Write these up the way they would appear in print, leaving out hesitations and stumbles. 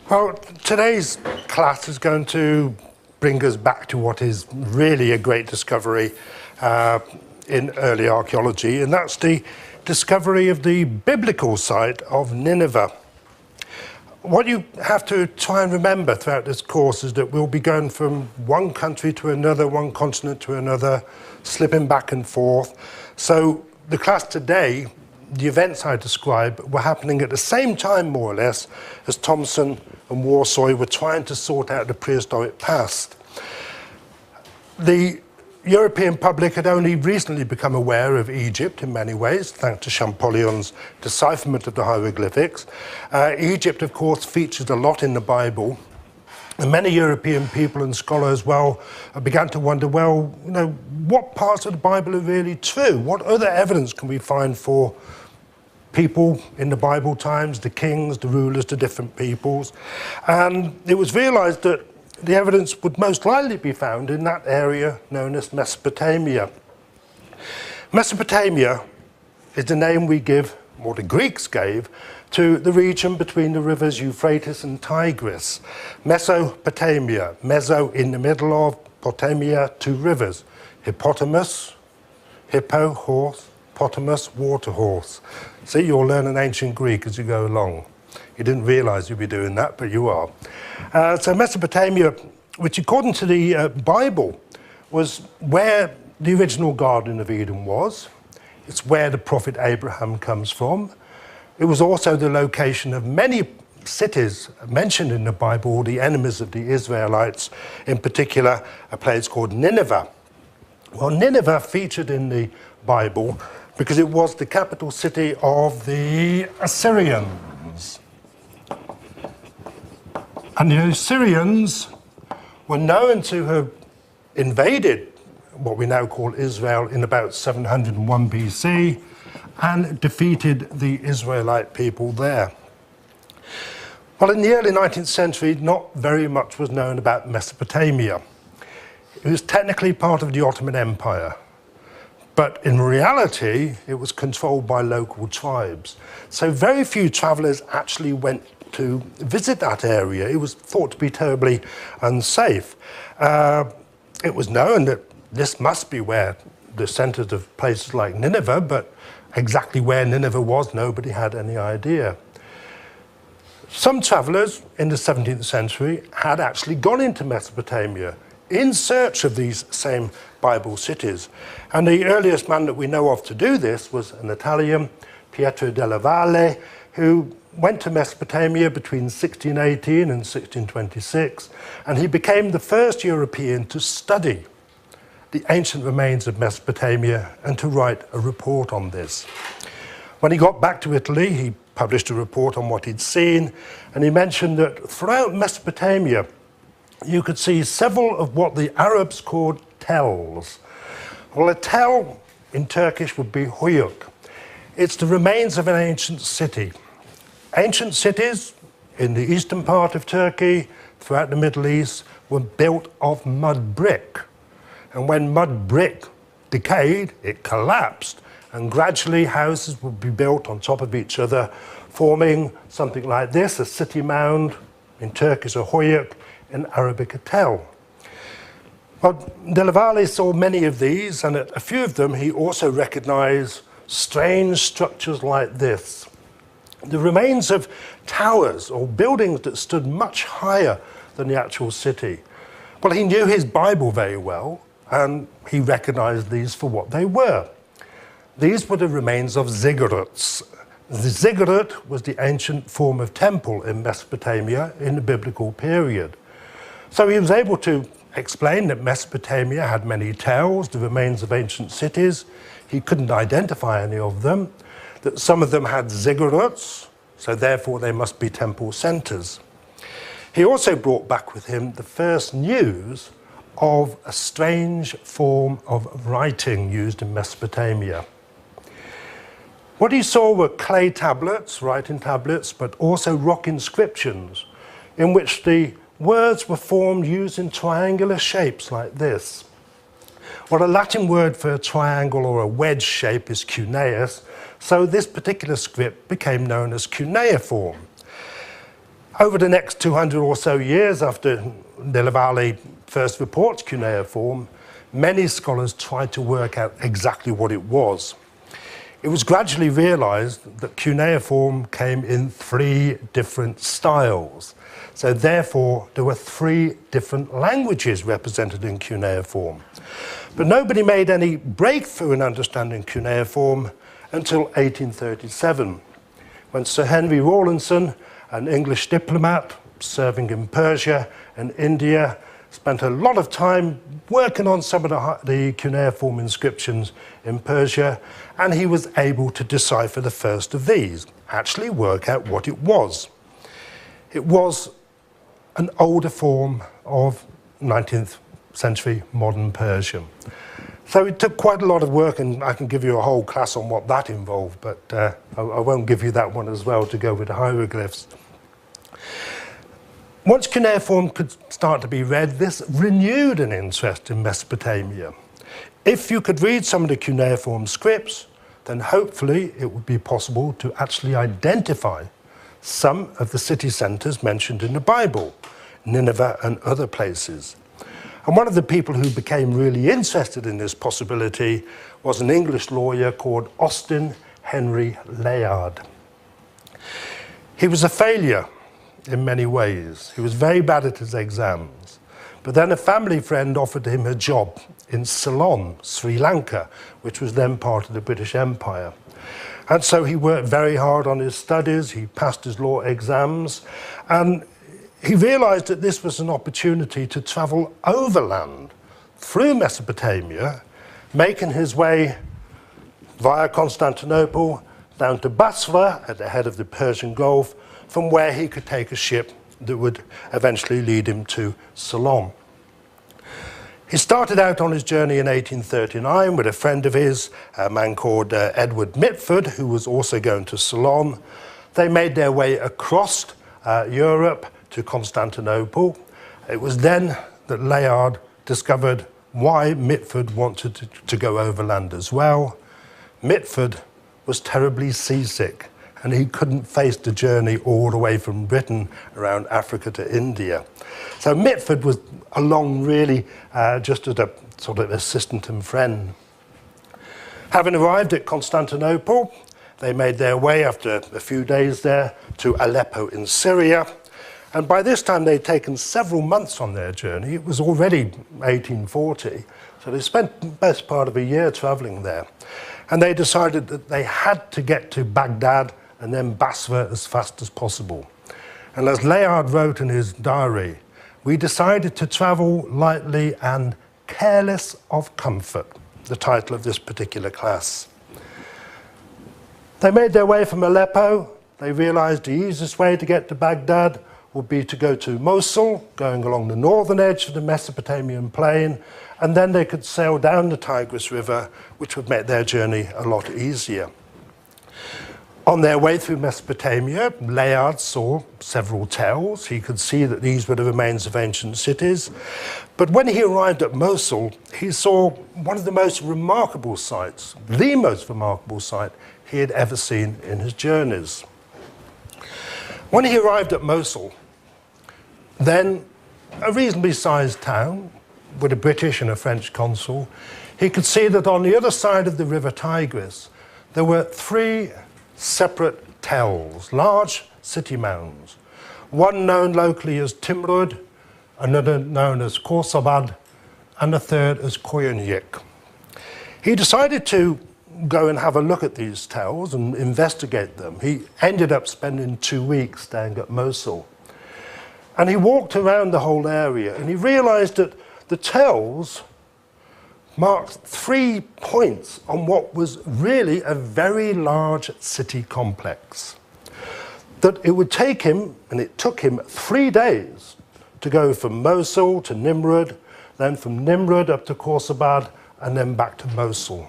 Well, today's class is going to bring us back to what is really a great discovery in early archaeology, and that's the discovery of the biblical site of Nineveh. What you have to try and remember throughout this course is that we'll be going from one country to another, one continent to another, slipping back and forth. So the class today, the events I describe, were happening at the same time, more or less, as Thomson and Warsaw were trying to sort out the prehistoric past. The European public had only recently become aware of Egypt in many ways, thanks to Champollion's decipherment of the hieroglyphics. Egypt, of course, features a lot in the Bible. And many European people and scholars, began to wonder, what parts of the Bible are really true? What other evidence can we find for people in the Bible times, the kings, the rulers, the different peoples? And it was realized that the evidence would most likely be found in that area known as Mesopotamia. Mesopotamia is the name we give, or the Greeks gave, to the region between the rivers Euphrates and Tigris. Mesopotamia, meso in the middle of, potamia, two rivers. Hippopotamus, hippo, horse, potamus, water horse. See, you'll learn an ancient Greek as you go along. You didn't realize you'd be doing that, but you are. So Mesopotamia, which according to the Bible, was where the original Garden of Eden was. It's where the prophet Abraham comes from. It was also the location of many cities mentioned in the Bible, the enemies of the Israelites, in particular a place called Nineveh. Well, Nineveh featured in the Bible because it was the capital city of the Assyrians. And the Assyrians were known to have invaded what we now call Israel in about 701 BC and defeated the Israelite people there. Well, in the early 19th century, not very much was known about Mesopotamia. It was technically part of the Ottoman Empire, but in reality, it was controlled by local tribes. So very few travelers actually went to visit that area. It was thought to be terribly unsafe. It was known that this must be where the centers of places like Nineveh, but exactly where Nineveh was, nobody had any idea. Some travelers in the 17th century had actually gone into Mesopotamia in search of these same Bible cities. And the earliest man that we know of to do this was an Italian, Pietro della Valle, who went to Mesopotamia between 1618 and 1626, and he became the first European to study the ancient remains of Mesopotamia and to write a report on this. When he got back to Italy, he published a report on what he'd seen, and he mentioned that throughout Mesopotamia, you could see several of what the Arabs called tells. Well, a tell in Turkish would be huyuk. It's the remains of an ancient city. Ancient cities in the eastern part of Turkey, throughout the Middle East, were built of mud brick. And when mud brick decayed, it collapsed, and gradually houses would be built on top of each other, forming something like this, a city mound, in Turkish a huyuk, in Arabic a tell. Well, Della Valle saw many of these, and at a few of them he also recognized strange structures like this. The remains of towers or buildings that stood much higher than the actual city. Well, he knew his Bible very well, and he recognized these for what they were. These were the remains of ziggurats. The ziggurat was the ancient form of temple in Mesopotamia in the biblical period. So he was able to explain that Mesopotamia had many tells, the remains of ancient cities. He couldn't identify any of them, that some of them had ziggurats, so therefore they must be temple centers. He also brought back with him the first news of a strange form of writing used in Mesopotamia. What he saw were clay tablets, writing tablets, but also rock inscriptions in which the words were formed using triangular shapes like this. Well, a Latin word for a triangle or a wedge shape is cuneus, so this particular script became known as cuneiform. Over the next 200 or so years after Nineveh first reports cuneiform, many scholars tried to work out exactly what it was. It was gradually realized that cuneiform came in 3 different styles. So therefore, there were 3 different languages represented in cuneiform. But nobody made any breakthrough in understanding cuneiform until 1837, when Sir Henry Rawlinson, an English diplomat serving in Persia and India, spent a lot of time working on some of the cuneiform inscriptions in Persia, and he was able to decipher the first of these, actually work out what it was. It was an older form of 19th century modern Persian. So it took quite a lot of work, and I can give you a whole class on what that involved, but I won't give you that one as well to go with the hieroglyphs. Once cuneiform could start to be read, this renewed an interest in Mesopotamia. If you could read some of the cuneiform scripts, then hopefully it would be possible to actually identify some of the city centers mentioned in the Bible, Nineveh and other places. And one of the people who became really interested in this possibility was an English lawyer called Austin Henry Layard. He was a failure in many ways. He was very bad at his exams. But then a family friend offered him a job in Ceylon, Sri Lanka, which was then part of the British Empire. And so he worked very hard on his studies, he passed his law exams, and he realized that this was an opportunity to travel overland through Mesopotamia, making his way via Constantinople down to Basra at the head of the Persian Gulf, from where he could take a ship that would eventually lead him to Ceylon. He started out on his journey in 1839 with a friend of his, a man called Edward Mitford, who was also going to Ceylon. They made their way across Europe to Constantinople. It was then that Layard discovered why Mitford wanted to go overland as well. Mitford was terribly seasick, and he couldn't face the journey all the way from Britain around Africa to India. So Mitford was along really just as a sort of assistant and friend. Having arrived at Constantinople, they made their way after a few days there to Aleppo in Syria. And by this time they'd taken several months on their journey. It was already 1840, so they spent the best part of a year traveling there. And they decided that they had to get to Baghdad and then Basra as fast as possible. And as Layard wrote in his diary, "We decided to travel lightly and careless of comfort," the title of this particular class. They made their way from Aleppo. They realized the easiest way to get to Baghdad would be to go to Mosul, going along the northern edge of the Mesopotamian plain, and then they could sail down the Tigris River, which would make their journey a lot easier. On their way through Mesopotamia, Layard saw several tells. He could see that these were the remains of ancient cities. But when he arrived at Mosul, he saw one of the most remarkable sights, the most remarkable sight he had ever seen in his journeys. When he arrived at Mosul, then a reasonably sized town with a British and a French consul, he could see that on the other side of the river Tigris, there were 3 separate tells, large city mounds, one known locally as Timrud, another known as Khorsabad, and a third as Koyunyik. He decided to go and have a look at these tells and investigate them. He ended up spending 2 weeks staying at Mosul. And he walked around the whole area, and he realized that the tells marked 3 points on what was really a very large city complex. That it would take him, and it took him 3 days to go from Mosul to Nimrud, then from Nimrud up to Khorsabad, and then back to Mosul.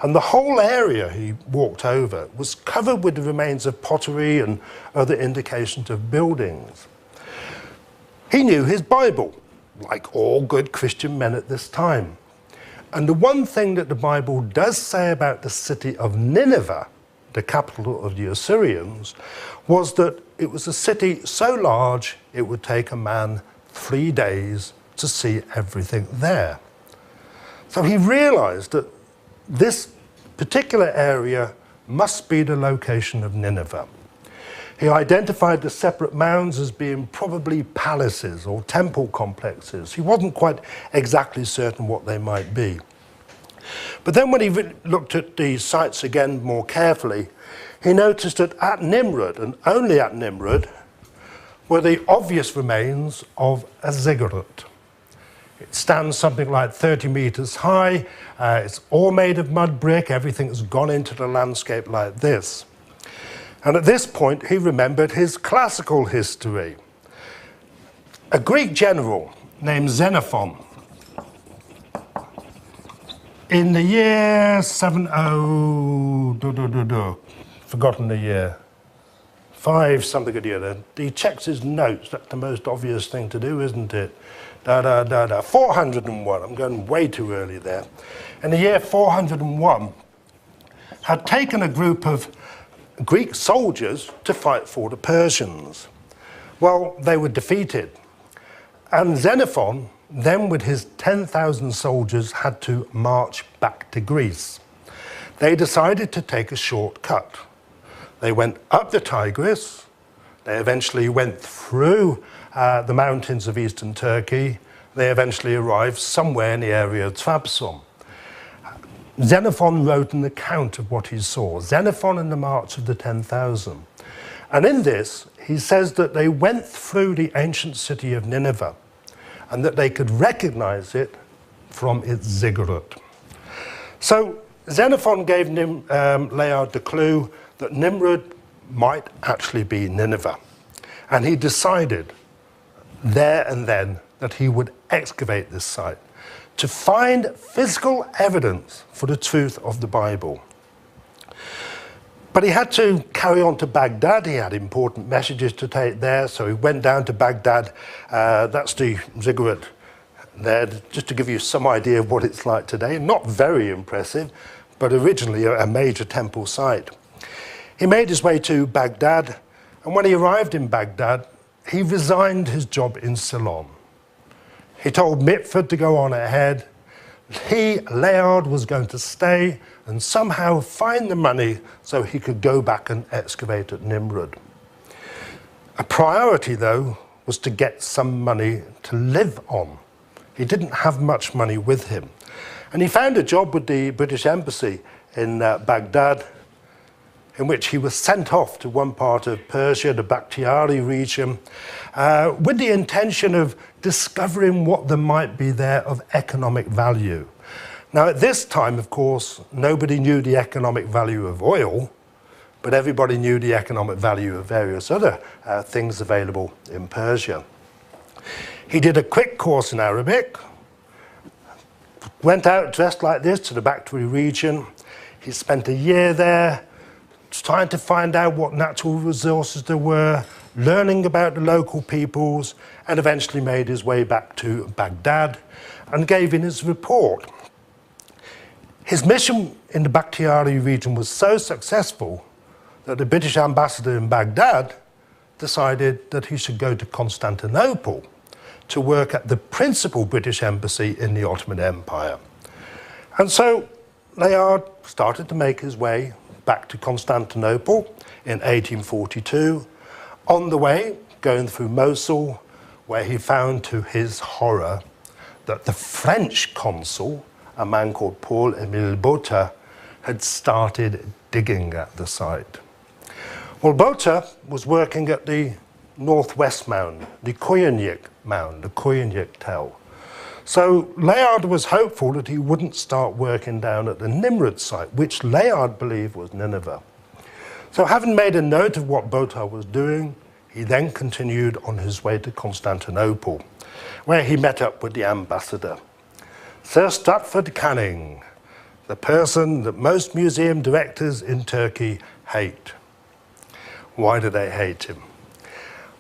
And the whole area he walked over was covered with the remains of pottery and other indications of buildings. He knew his Bible, like all good Christian men at this time. And the one thing that the Bible does say about the city of Nineveh the capital of the Assyrians, was that it was a city so large it would take a man 3 days to see everything there. So he realized that this particular area must be the location of Nineveh. He identified the separate mounds as being probably palaces or temple complexes. He wasn't quite exactly certain what they might be. But then when he looked at the sites again more carefully, he noticed that at Nimrud, and only at Nimrud, were the obvious remains of a ziggurat. It stands something like 30 meters high. It's all made of mud brick. Everything's gone into the landscape like this. And at this point, he remembered his classical history. A Greek general named Xenophon, in the year 70, forgotten the year, 5 something a year, he checks his notes. That's the most obvious thing to do, isn't it? 401, I'm going way too early there. In the year 401, had taken a group of Greek soldiers to fight for the Persians. Well, they were defeated. And Xenophon, then with his 10,000 soldiers, had to march back to Greece. They decided to take a shortcut. They went up the Tigris. They eventually went through the mountains of eastern Turkey. They eventually arrived somewhere in the area of Trabzon. Xenophon wrote an account of what he saw, Xenophon and the March of the 10,000. And in this, he says that they went through the ancient city of Nineveh and that they could recognize it from its ziggurat. So Xenophon gave Layard the clue that Nimrud might actually be Nineveh. And he decided there and then that he would excavate this site to find physical evidence for the truth of the Bible. But he had to carry on to Baghdad. He had important messages to take there, so he went down to Baghdad. That's the ziggurat there, just to give you some idea of what it's like today. Not very impressive, but originally a major temple site. He made his way to Baghdad, and when he arrived in Baghdad, he resigned his job in Ceylon. He told Mitford to go on ahead. He, Layard, was going to stay and somehow find the money so he could go back and excavate at Nimrud. A priority, though, was to get some money to live on. He didn't have much money with him. And he found a job with the British Embassy in Baghdad, in which he was sent off to one part of Persia, the Bakhtiari region, with the intention of discovering what there might be there of economic value. Now, at this time, of course, nobody knew the economic value of oil, but everybody knew the economic value of various other things available in Persia. He did a quick course in Arabic, went out dressed like this to the Bakhtiari region. He spent a year there, trying to find out what natural resources there were, learning about the local peoples, and eventually made his way back to Baghdad and gave in his report. His mission in the Bakhtiari region was so successful that the British ambassador in Baghdad decided that he should go to Constantinople to work at the principal British embassy in the Ottoman Empire. And so Layard started to make his way back to Constantinople in 1842, on the way going through Mosul, where he found to his horror that the French consul, a man called Paul-Émile Botta, had started digging at the site. Well, Botta was working at the northwest mound, the Koyunjik mound, the Koyunjik tell. So Layard was hopeful that he wouldn't start working down at the Nimrud site, which Layard believed was Nineveh. So having made a note of what Botta was doing, he then continued on his way to Constantinople, where he met up with the ambassador, Sir Stratford Canning, the person that most museum directors in Turkey hate. Why do they hate him?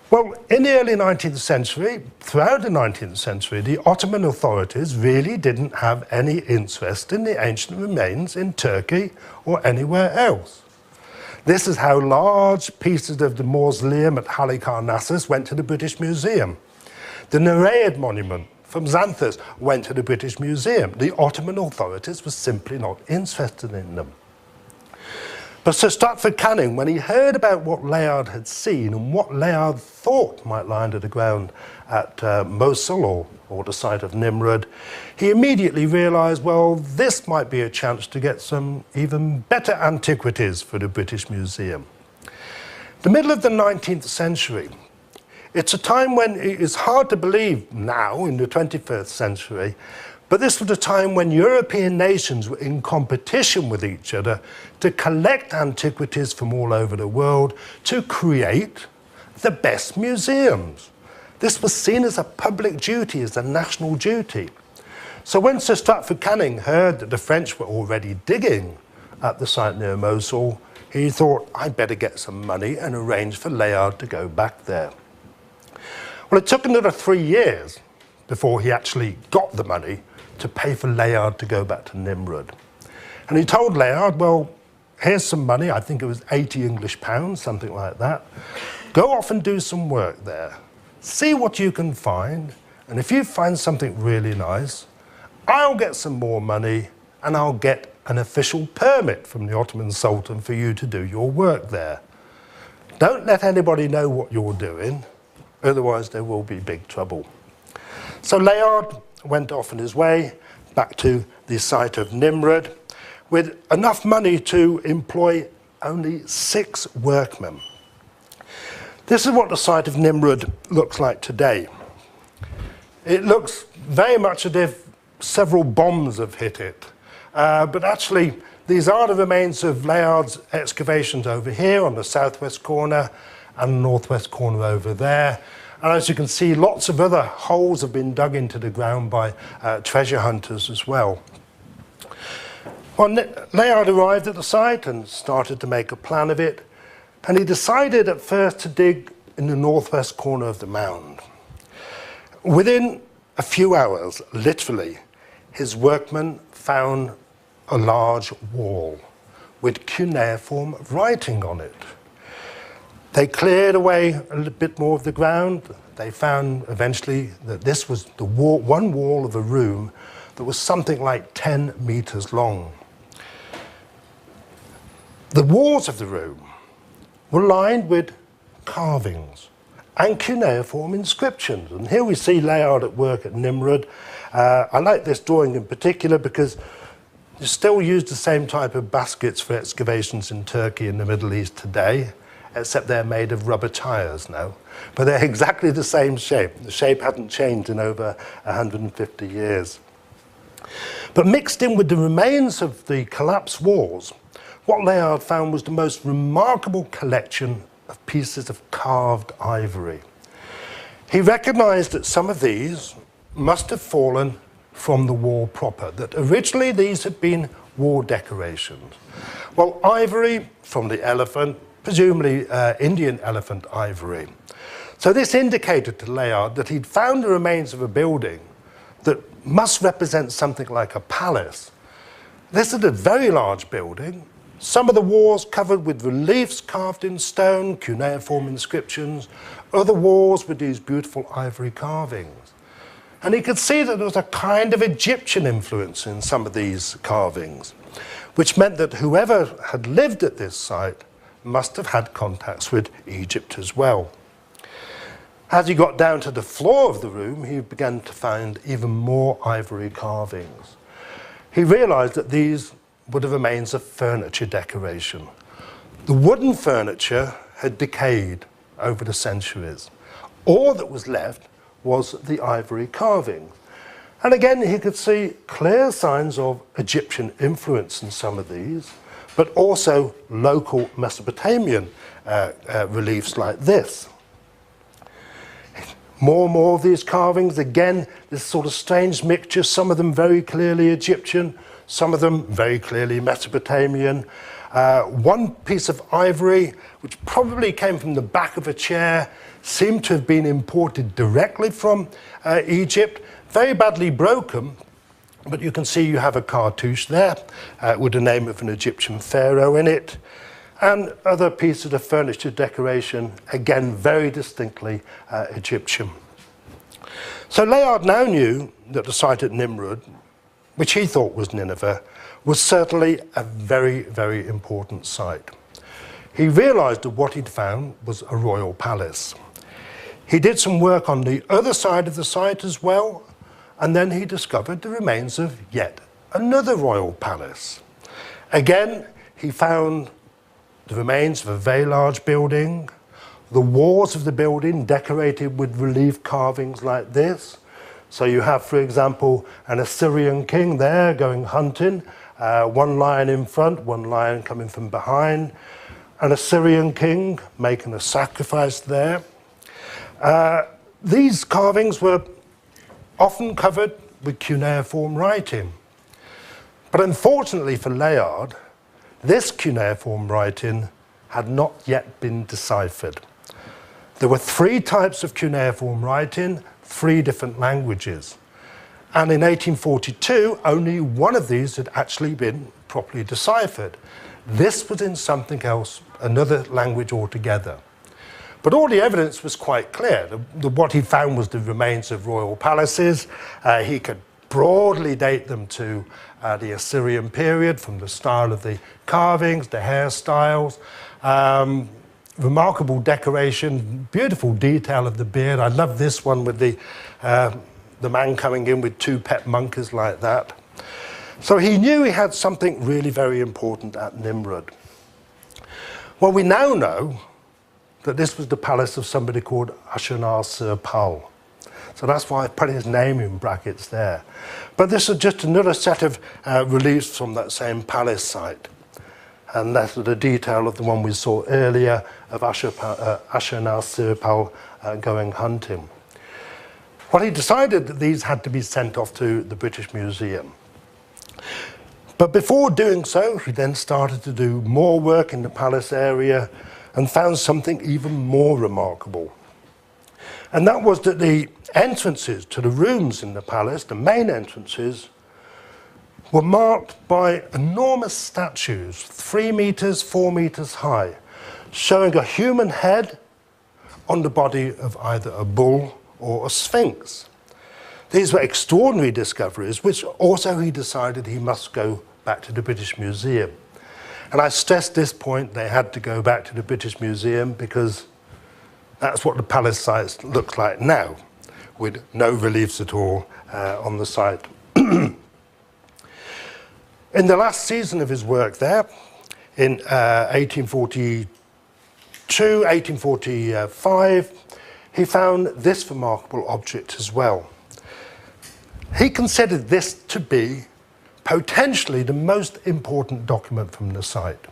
Well, in the early 19th century, throughout the 19th century, the Ottoman authorities really didn't have any interest in the ancient remains in Turkey or anywhere else. This is how large pieces of the mausoleum at Halicarnassus went to the British Museum. The Nereid monument from Xanthus went to the British Museum. The Ottoman authorities were simply not interested in them. But Sir Stratford Canning, when he heard about what Layard had seen and what Layard thought might lie under the ground at Mosul or the site of Nimrud, he immediately realised, well, this might be a chance to get some even better antiquities for the British Museum. The middle of the 19th century, it's a time when it is hard to believe now in the 21st century, but this was a time when European nations were in competition with each other to collect antiquities from all over the world to create the best museums. This was seen as a public duty, as a national duty. So when Sir Stratford Canning heard that the French were already digging at the site near Mosul, he thought, I'd better get some money and arrange for Layard to go back there. Well, it took another 3 years before he actually got the money to pay for Layard to go back to Nimrud. And he told Layard, well, here's some money, I think it was 80 English pounds, something like that. Go off and do some work there. See what you can find, and if you find something really nice, I'll get some more money and I'll get an official permit from the Ottoman Sultan for you to do your work there. Don't let anybody know what you're doing, otherwise there will be big trouble. So Layard went off on his way back to the site of Nimrud with enough money to employ only 6 workmen. This is what the site of Nimrud looks like today. It looks very much as if several bombs have hit it. But actually, these are the remains of Layard's excavations over here on the southwest corner and the northwest corner over there. And as you can see, lots of other holes have been dug into the ground by treasure hunters as well. Well, Layard arrived at the site and started to make a plan of it. And he decided at first to dig in the northwest corner of the mound. Within a few hours, literally, his workmen found a large wall with cuneiform writing on it. They cleared away a little bit more of the ground. They found eventually that this was the wall, one wall of a room that was something like 10 meters long. The walls of the room were lined with carvings and cuneiform inscriptions. And here we see Layard at work at Nimrud. I like this drawing in particular because you still use the same type of baskets for excavations in Turkey and the Middle East today, except they're made of rubber tires now. But they're exactly the same shape. The shape hasn't changed in over 150 years. But mixed in with the remains of the collapsed walls, what Layard found was the most remarkable collection of pieces of carved ivory. He recognized that some of these must have fallen from the wall proper, that originally these had been wall decorations. Well, ivory from the elephant, presumably Indian elephant ivory. So this indicated to Layard that he'd found the remains of a building that must represent something like a palace. This is a very large building, some of the walls covered with reliefs carved in stone, cuneiform inscriptions, other walls with these beautiful ivory carvings. And he could see that there was a kind of Egyptian influence in some of these carvings, which meant that whoever had lived at this site must have had contacts with Egypt as well. As he got down to the floor of the room, he began to find even more ivory carvings. He realized that these were the remains of furniture decoration. The wooden furniture had decayed over the centuries. All that was left was the ivory carving. And again, he could see clear signs of Egyptian influence in some of these, but also local Mesopotamian reliefs like this. More and more of these carvings, again, this sort of strange mixture, some of them very clearly Egyptian, some of them very clearly Mesopotamian. One piece of ivory, which probably came from the back of a chair, seemed to have been imported directly from Egypt, very badly broken, but you can see you have a cartouche there with the name of an Egyptian pharaoh in it. and other pieces of furniture decoration, again very distinctly Egyptian. So Layard now knew that the site at Nimrud, which he thought was Nineveh, was certainly a very, very important site. He realized that what he'd found was a royal palace. He did some work on the other side of the site as well, and then he discovered the remains of yet another royal palace. Again, he found the remains of a very large building, the walls of the building decorated with relief carvings like this. So you have, for example, an Assyrian king there going hunting, one lion in front, one lion coming from behind, an Assyrian king making a sacrifice there. These carvings were often covered with cuneiform writing. But unfortunately for Layard, this cuneiform writing had not yet been deciphered. There were 3 types of cuneiform writing, 3 different languages. And in 1842, only one of these had actually been properly deciphered. This was in something else, another language altogether. But all the evidence was quite clear. What he found was the remains of royal palaces. He could broadly date them to the Assyrian period from the style of the carvings, the hairstyles, remarkable decoration, beautiful detail of the beard. I love this one with the man coming in with 2 pet monkeys like that. So he knew he had something really very important at Nimrud. Well, we now know that this was the palace of somebody called Ashurnasirpal. So that's why I put his name in brackets there. But this is just another set of reliefs from that same palace site. And that's the detail of the one we saw earlier of Ashurnasirpal going hunting. Well, he decided that these had to be sent off to the British Museum. But before doing so, he then started to do more work in the palace area and found something even more remarkable. And that was that the entrances to the rooms in the palace, the main entrances, were marked by enormous statues, 3 meters, 4 meters high, showing a human head on the body of either a bull or a sphinx. These were extraordinary discoveries, which also he decided he must go back to the British Museum. And I stressed this point, they had to go back to the British Museum because that's what the palace site looks like now, with no reliefs at all on the site. In the last season of his work there, in 1842, 1845, he found this remarkable object as well. He considered this to be potentially the most important document from the site.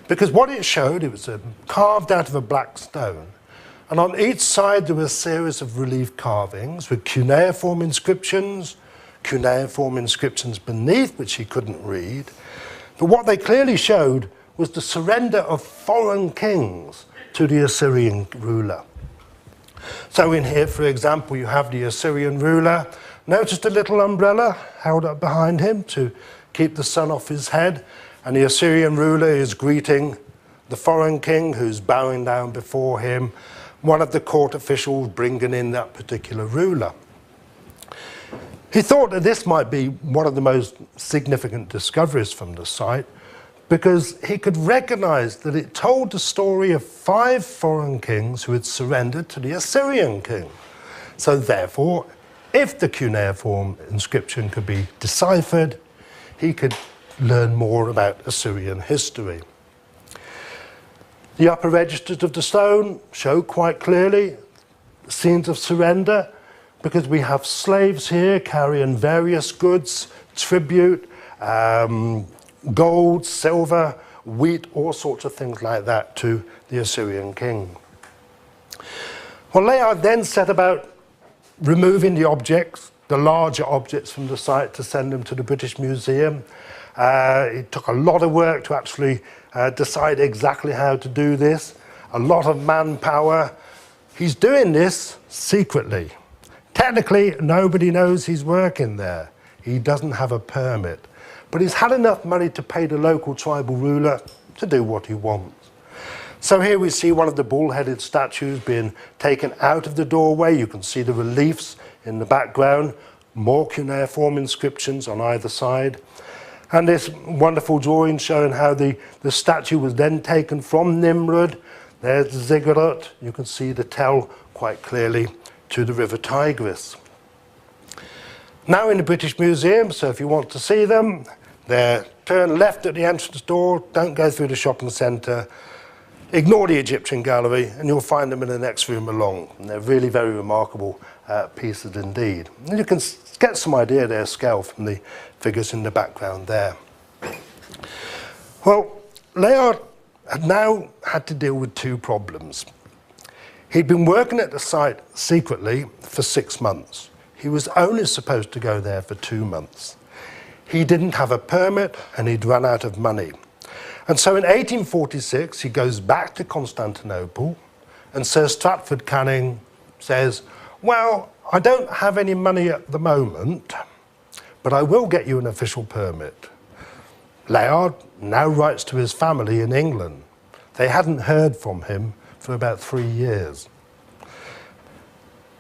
Because what it showed, it was carved out of a black stone, and on each side there were a series of relief carvings with cuneiform inscriptions beneath which he couldn't read. But what they clearly showed was the surrender of foreign kings to the Assyrian ruler. So in here, for example, you have the Assyrian ruler. Notice the little umbrella held up behind him to keep the sun off his head. And the Assyrian ruler is greeting the foreign king who's bowing down before him, one of the court officials bringing in that particular ruler. He thought that this might be one of the most significant discoveries from the site because he could recognize that it told the story of 5 foreign kings who had surrendered to the Assyrian king. So therefore, if the cuneiform inscription could be deciphered, he could learn more about Assyrian history. The upper registers of the stone show quite clearly scenes of surrender, because we have slaves here carrying various goods, tribute, gold, silver, wheat, all sorts of things like that to the Assyrian king. Well, Layard then set about removing the objects, the larger objects from the site to send them to the British Museum. It took a lot of work to actually decide exactly how to do this, a lot of manpower. He's doing this secretly. Technically, nobody knows he's working there. He doesn't have a permit. But he's had enough money to pay the local tribal ruler to do what he wants. So here we see one of the bull-headed statues being taken out of the doorway. You can see the reliefs in the background, more cuneiform inscriptions on either side. And this wonderful drawing showing how the statue was then taken from Nimrud. There's the ziggurat. You can see the tell quite clearly to the River Tigris. Now in the British Museum, so if you want to see them, turn left at the entrance door, don't go through the shopping centre, ignore the Egyptian gallery, and you'll find them in the next room along. And they're really very remarkable pieces indeed. And you can get some idea of their scale from the figures in the background there. Well, Layard had now had to deal with two problems. He'd been working at the site secretly for 6 months. He was only supposed to go there for 2 months. He didn't have a permit and he'd run out of money. And so in 1846, he goes back to Constantinople, and Sir Stratford Canning says, well, I don't have any money at the moment, but I will get you an official permit. Layard now writes to his family in England. They hadn't heard from him for about 3 years.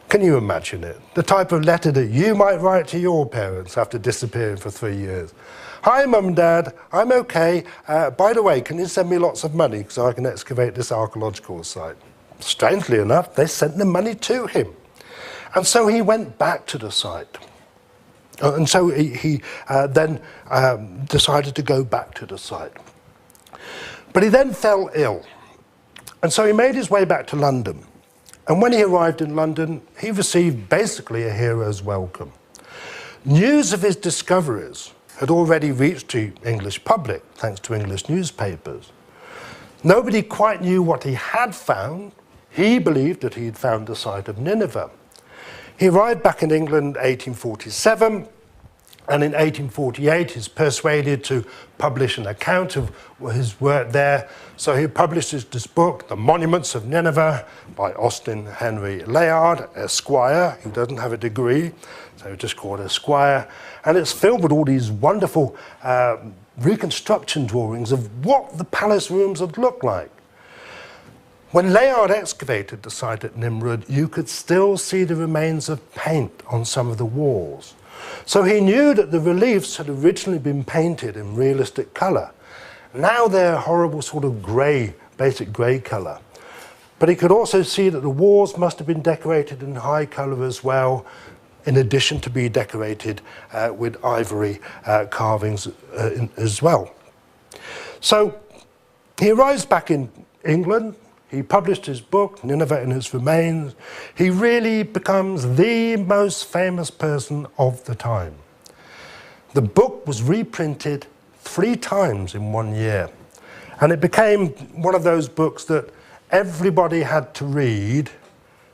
Can you imagine it? The type of letter that you might write to your parents after disappearing for 3 years. Hi, Mum and Dad, I'm okay. By the way, can you send me lots of money so I can excavate this archaeological site? Strangely enough, they sent the money to him. And so he went back to the site. And so he then decided to go back to the site. But he then fell ill. And so he made his way back to London. And when he arrived in London, he received basically a hero's welcome. News of his discoveries had already reached the English public, thanks to English newspapers. Nobody quite knew what he had found. He believed that he had found the site of Nineveh. He arrived back in England in 1847, and in 1848 he's persuaded to publish an account of his work there. So he publishes this book, The Monuments of Nineveh, by Austin Henry Layard, Esquire. He doesn't have a degree, so he just called Esquire. And it's filled with all these wonderful reconstruction drawings of what the palace rooms would look like. When Layard excavated the site at Nimrud, you could still see the remains of paint on some of the walls. So he knew that the reliefs had originally been painted in realistic colour. Now they're a horrible sort of grey, basic grey colour. But he could also see that the walls must have been decorated in high colour as well, in addition to be decorated with ivory carvings as well. So he arrives back in England. He published his book, Nineveh and Its Remains. He really becomes the most famous person of the time. The book was reprinted 3 times in 1 year. And it became one of those books that everybody had to read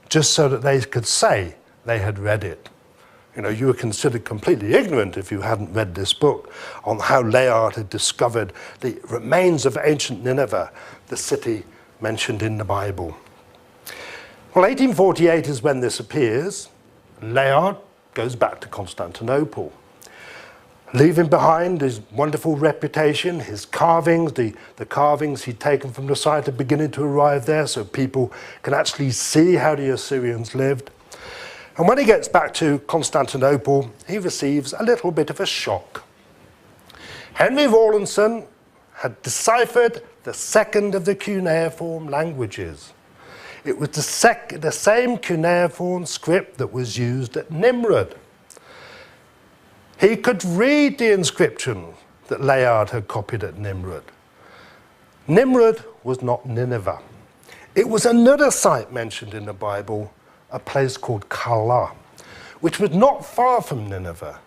just so that they could say they had read it. You know, you were considered completely ignorant if you hadn't read this book on how Layard had discovered the remains of ancient Nineveh, the city mentioned in the Bible. Well, 1848 is when this appears. Layard goes back to Constantinople, leaving behind his wonderful reputation, his carvings, the carvings he'd taken from the site are beginning to arrive there so people can actually see how the Assyrians lived. And when he gets back to Constantinople, he receives a little bit of a shock. Henry Rawlinson had deciphered the second of the cuneiform languages. It was the same cuneiform script that was used at Nimrud. He could read the inscription that Layard had copied at Nimrud. Nimrud was not Nineveh. It was another site mentioned in the Bible, a place called Calah, which was not far from Nineveh.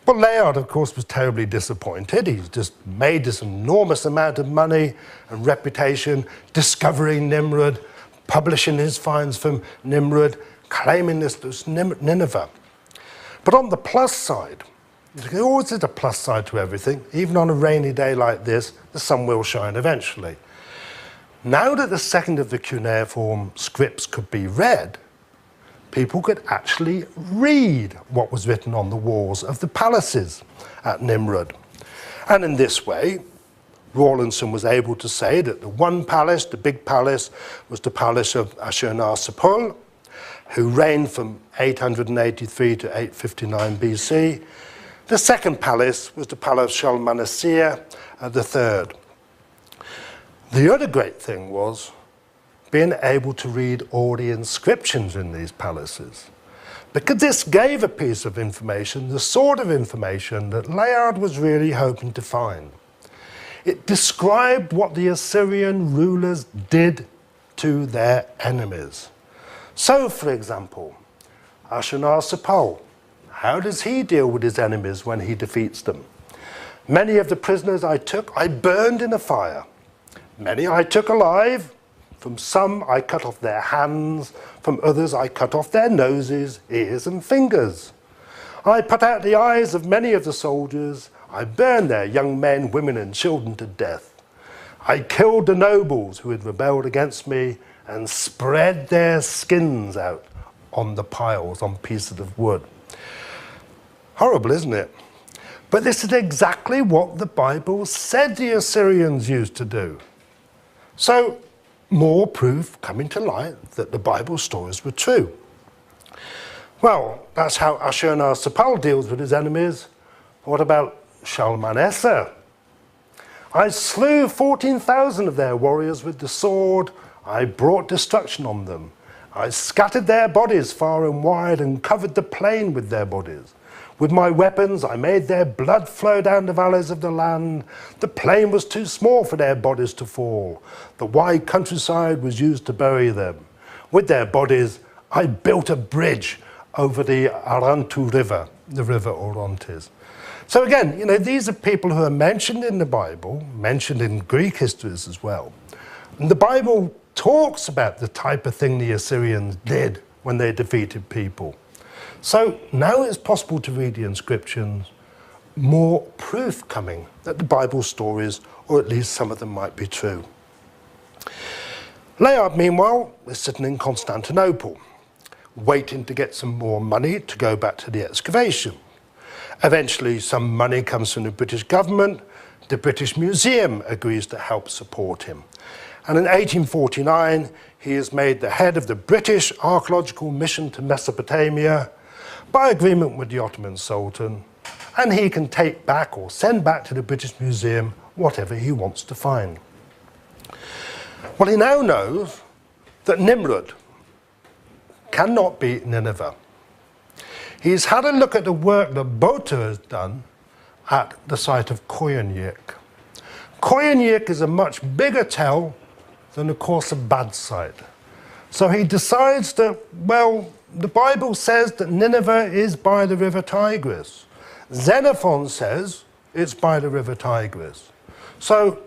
But Layard, of course, was terribly disappointed. He's just made this enormous amount of money and reputation discovering Nimrud, publishing his finds from Nimrud, claiming this was Nineveh. But on the plus side, there always is a plus side to everything. Even on a rainy day like this, the sun will shine eventually. Now that the second of the cuneiform scripts could be read, people could actually read what was written on the walls of the palaces at Nimrud. And in this way, Rawlinson was able to say that the one palace, the big palace, was the palace of Ashurnasirpal, who reigned from 883 to 859 BC. The second palace was the palace of Shalmaneser III. The other great thing was being able to read all the inscriptions in these palaces, because this gave a piece of information, the sort of information that Layard was really hoping to find. It described what the Assyrian rulers did to their enemies. So, for example, Ashurnasirpal, how does he deal with his enemies when he defeats them? Many of the prisoners I took, I burned in a fire. Many I took alive. From some I cut off their hands, from others I cut off their noses, ears and fingers. I put out the eyes of many of the soldiers. I burned their young men, women and children to death. I killed the nobles who had rebelled against me and spread their skins out on the piles, on pieces of wood. Horrible, isn't it? But this is exactly what the Bible said the Assyrians used to do. So, more proof coming to light that the Bible stories were true. Well, that's how Ashurnasirpal deals with his enemies. What about Shalmaneser? I slew 14,000 of their warriors with the sword. I brought destruction on them. I scattered their bodies far and wide and covered the plain with their bodies. With my weapons, I made their blood flow down the valleys of the land. The plain was too small for their bodies to fall. The wide countryside was used to bury them. With their bodies, I built a bridge over the Arantu River, the river Orontes. So again, you know, these are people who are mentioned in the Bible, mentioned in Greek histories as well. And the Bible talks about the type of thing the Assyrians did when they defeated people. So now it's possible to read the inscriptions, more proof coming that the Bible stories, or at least some of them, might be true. Layard, meanwhile, is sitting in Constantinople, waiting to get some more money to go back to the excavation. Eventually, some money comes from the British government. The British Museum agrees to help support him. And in 1849, he is made the head of the British Archaeological Mission to Mesopotamia by agreement with the Ottoman Sultan, and he can take back or send back to the British Museum whatever he wants to find. Well, he now knows that Nimrud cannot be Nineveh. He's had a look at the work that Botha has done at the site of Koyunjik. Koyunjik is a much bigger tell than the Khorsabad site. So he decides that, well, the Bible says that Nineveh is by the river Tigris. Xenophon says it's by the river Tigris. So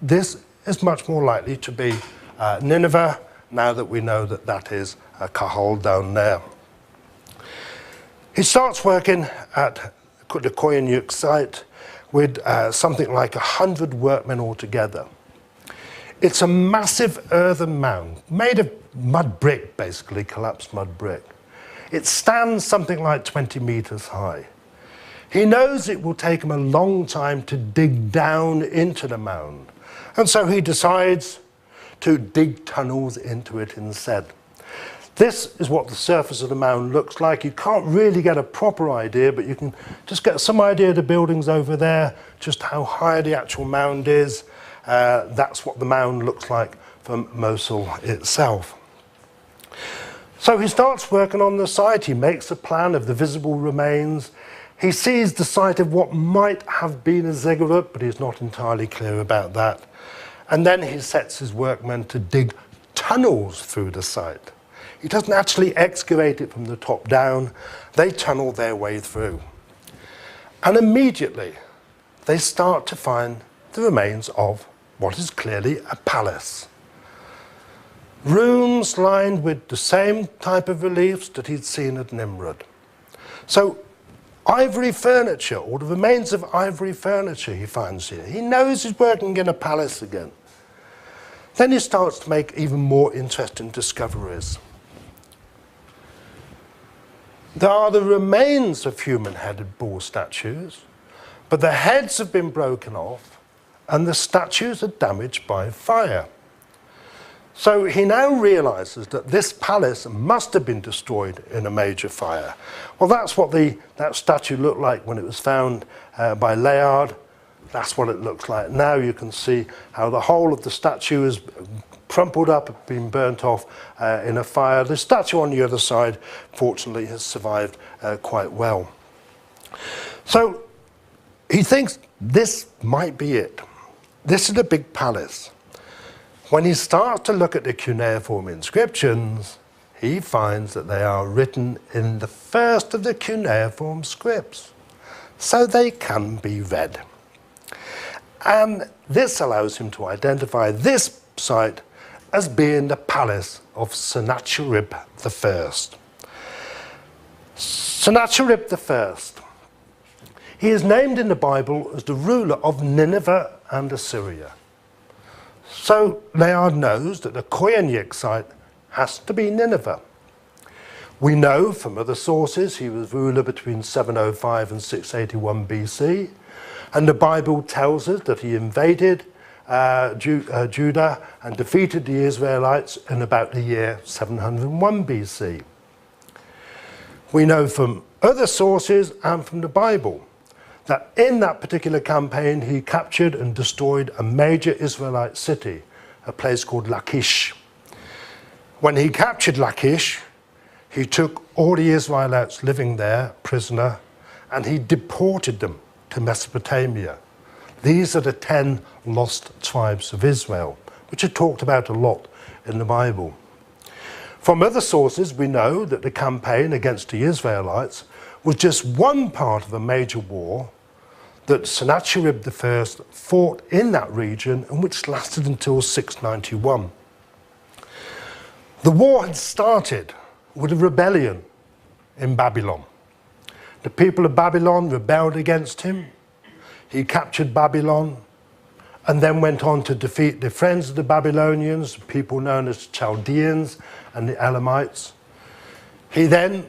this is much more likely to be Nineveh, now that we know that that is Kahal down there. He starts working at the Koyunjik site with something like 100 workmen altogether. It's a massive earthen mound made of mud brick, basically, collapsed mud brick. It stands something like 20 meters high. He knows it will take him a long time to dig down into the mound, and so he decides to dig tunnels into it instead. This is what the surface of the mound looks like. You can't really get a proper idea, but you can just get some idea of the buildings over there, just how high the actual mound is. That's what the mound looks like from Mosul itself. So he starts working on the site. He makes a plan of the visible remains. He sees the site of what might have been a ziggurat, but he's not entirely clear about that. And then he sets his workmen to dig tunnels through the site. He doesn't actually excavate it from the top down. They tunnel their way through. And immediately, they start to find the remains of what is clearly a palace. Rooms lined with the same type of reliefs that he'd seen at Nimrud. So, ivory furniture, or the remains of ivory furniture he finds here. He knows he's working in a palace again. Then he starts to make even more interesting discoveries. There are the remains of human-headed bull statues, but the heads have been broken off and the statues are damaged by fire. So he now realizes that this palace must have been destroyed in a major fire. Well, that's what that statue looked like when it was found by Layard. That's what it looks like. Now you can see how the whole of the statue is crumpled up, been burnt off in a fire. The statue on the other side, fortunately, has survived quite well. So he thinks this might be it. This is a big palace. When he starts to look at the cuneiform inscriptions, he finds that they are written in the first of the cuneiform scripts, so they can be read. And this allows him to identify this site as being the palace of Sennacherib I. Sennacherib I. He is named in the Bible as the ruler of Nineveh and Assyria. So Layard knows that the Koyunjik site has to be Nineveh. We know from other sources he was ruler between 705 and 681 BC, and the Bible tells us that he invaded Judah and defeated the Israelites in about the year 701 BC. We know from other sources and from the Bible that in that particular campaign he captured and destroyed a major Israelite city, a place called Lachish. When he captured Lachish, he took all the Israelites living there prisoner and he deported them to Mesopotamia. These are the 10 lost tribes of Israel, which are talked about a lot in the Bible. From other sources, we know that the campaign against the Israelites was just one part of a major war that Sennacherib I fought in that region and which lasted until 691. The war had started with a rebellion in Babylon. The people of Babylon rebelled against him. He captured Babylon and then went on to defeat the friends of the Babylonians, people known as Chaldeans and the Elamites. He then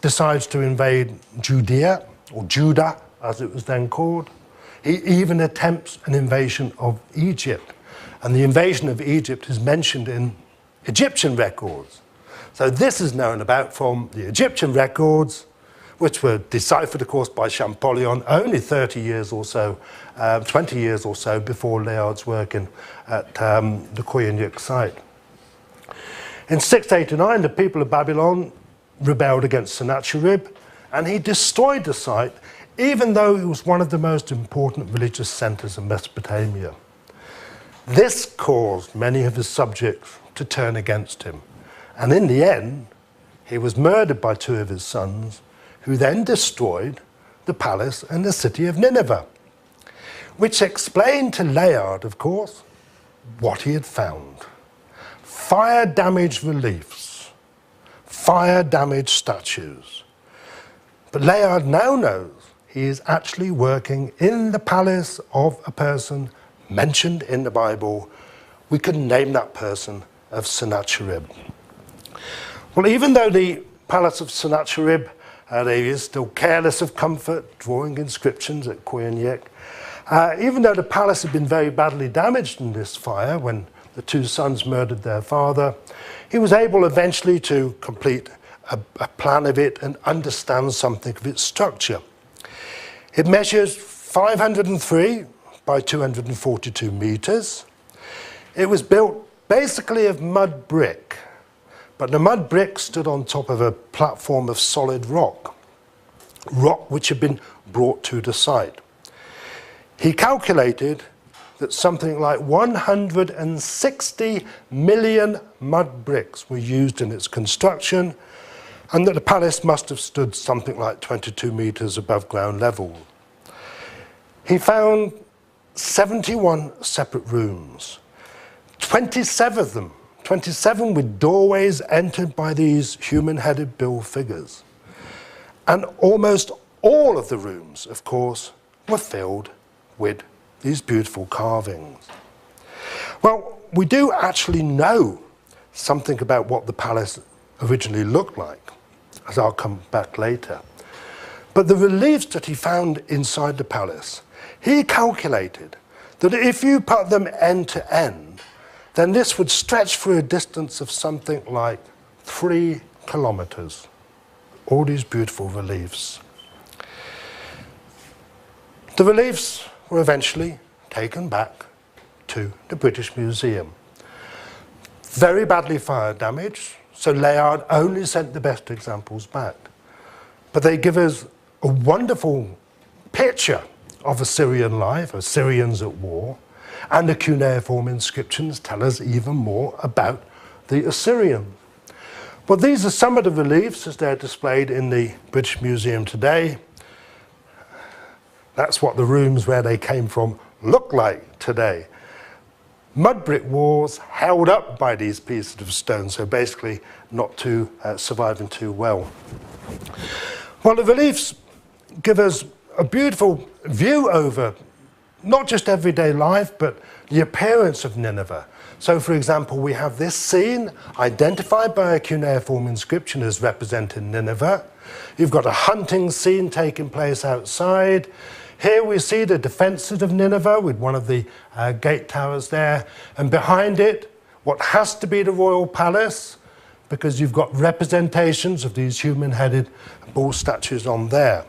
decides to invade Judea, or Judah as it was then called. He even attempts an invasion of Egypt. And the invasion of Egypt is mentioned in Egyptian records. So this is known about from the Egyptian records, which were deciphered, of course, by Champollion only 30 years or so, 20 years or so before Layard's work at the Koyunjik site. In 689, the people of Babylon rebelled against Sennacherib, and he destroyed the site, even though it was one of the most important religious centers of Mesopotamia. This caused many of his subjects to turn against him, and in the end, he was murdered by 2 of his sons, who then destroyed the palace and the city of Nineveh, which explained to Layard, of course, what he had found. Fire-damaged reliefs, fire-damaged statues. But Layard now knows he is actually working in the palace of a person mentioned in the Bible. We could name that person of Sennacherib. Well, even though the palace of Sennacherib they is still careless of comfort, drawing inscriptions at Koyunjik. Even though the palace had been very badly damaged in this fire when the 2 sons murdered their father, he was able eventually to complete a plan of it and understand something of its structure. It measures 503 by 242 meters. It was built basically of mud brick, but the mud brick stood on top of a platform of solid rock which had been brought to the site. He calculated that something like 160 million mud bricks were used in its construction, and that the palace must have stood something like 22 meters above ground level. He found 71 separate rooms, 27 of them, 27 with doorways entered by these human-headed build figures. And almost all of the rooms, of course, were filled with these beautiful carvings. Well, we do actually know something about what the palace originally looked like, as I'll come back later. But the reliefs that he found inside the palace, he calculated that if you put them end to end, then this would stretch for a distance of something like 3 kilometers. All these beautiful reliefs. The reliefs were eventually taken back to the British Museum. Very badly fire damaged, so Layard only sent the best examples back. But they give us a wonderful picture of Assyrian life, Assyrians at war, and the cuneiform inscriptions tell us even more about the Assyrians. Well, these are some of the reliefs as they're displayed in the British Museum today. That's what the rooms where they came from look like today. Mud brick walls held up by these pieces of stone, so basically not surviving too well. Well, the reliefs give us a beautiful view over not just everyday life, but the appearance of Nineveh. So, for example, we have this scene identified by a cuneiform inscription as representing Nineveh. You've got a hunting scene taking place outside. Here we see the defences of Nineveh with one of the gate towers there. And behind it, what has to be the royal palace, because you've got representations of these human-headed bull statues on there.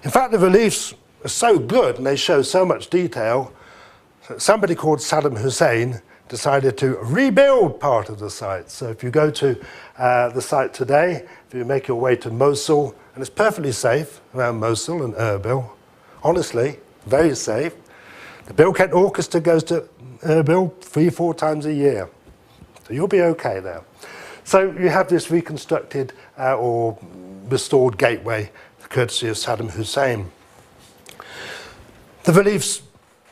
In fact, the reliefs are so good and they show so much detail that somebody called Saddam Hussein decided to rebuild part of the site. So if you go to the site today, if you make your way to Mosul, and it's perfectly safe around Mosul and Erbil, honestly, very safe. The Bill Kent Orchestra goes to Erbil 3-4 times a year. So you'll be okay there. So you have this reconstructed or restored gateway, courtesy of Saddam Hussein. The reliefs